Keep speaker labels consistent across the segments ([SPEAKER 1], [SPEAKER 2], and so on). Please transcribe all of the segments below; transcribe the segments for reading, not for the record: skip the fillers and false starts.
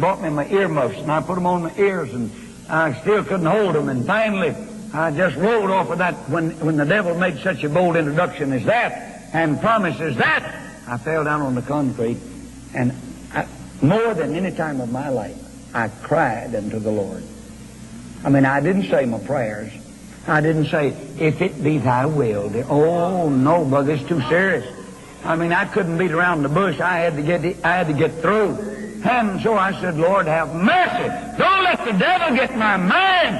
[SPEAKER 1] Bought me my earmuffs, and I put them on my ears, and I still couldn't hold them. And finally, I just rolled off of that when the devil made such a bold introduction as that and promises that. I fell down on the concrete, and more than any time of my life, I cried unto the Lord. I mean, I didn't say my prayers. I didn't say, if it be thy will. Oh, no, brother, it's too serious. I mean, I couldn't beat around the bush. I had to get through. And so I said, Lord, have mercy. Don't let the devil get my mind.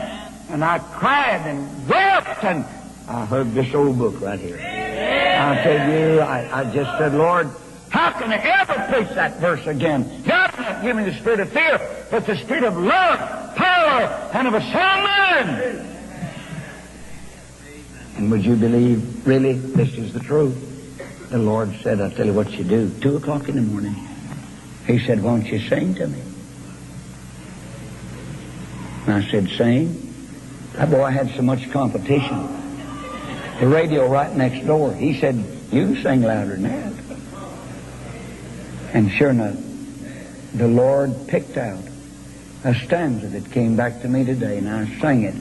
[SPEAKER 1] And I cried and wept, and I heard this old book right here. I'll tell you, I just said, Lord, how can I ever preach that verse again? God did not give me the spirit of fear, but the spirit of love, power, and of a sound mind. And would you believe, really, this is the truth? The Lord said, I'll tell you what you do. 2 o'clock in the morning. He said, won't you sing to me? And I said, sing? That boy had so much competition. The radio right next door. He said, you can sing louder than that. And sure enough, the Lord picked out a stanza that came back to me today, and I sang it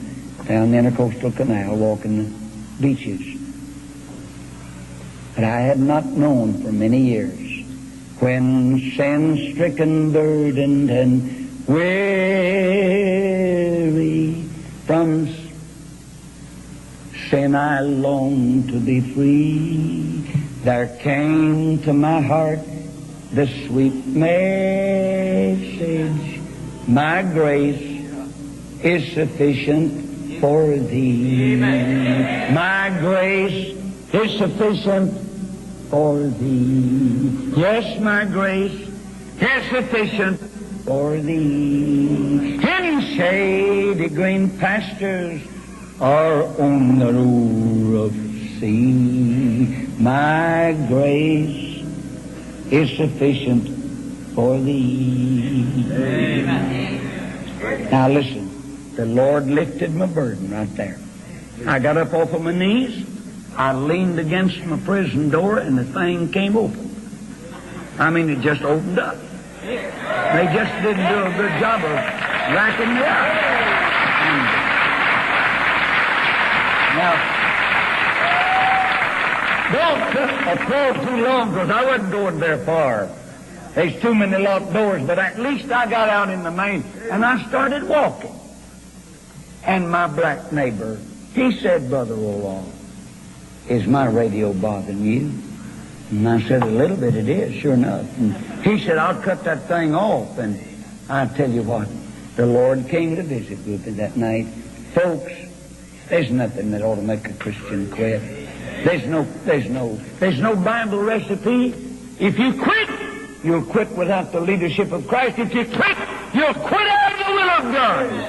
[SPEAKER 1] down the Intercoastal Canal, walking the beaches. That I had not known for many years. When sin-stricken, burdened, and weary from sin I long to be free, there came to my heart the sweet message, my grace is sufficient for thee. Amen. My grace is sufficient for thee. Yes, my grace is sufficient for thee. In shady green pastures or on the roar of sea, my grace is sufficient for thee. Amen. Now listen, the Lord lifted my burden right there. I got up off of my knees, I leaned against my prison door, and the thing came open. I mean, it just opened up. They just didn't do a good job of racking me up. Now, don't applaud too long, because I wasn't going very far. There's too many locked doors, but at least I got out in the main, and I started walking. And my black neighbor, he said, Brother Roloff, is my radio bothering you? And I said, a little bit it is, sure enough. And he said, I'll cut that thing off. And I tell you what, the Lord came to visit with me that night. Folks, there's nothing that ought to make a Christian quit. There's no Bible recipe. If you quit, you'll quit without the leadership of Christ. If you quit, you'll quit out of the will of God.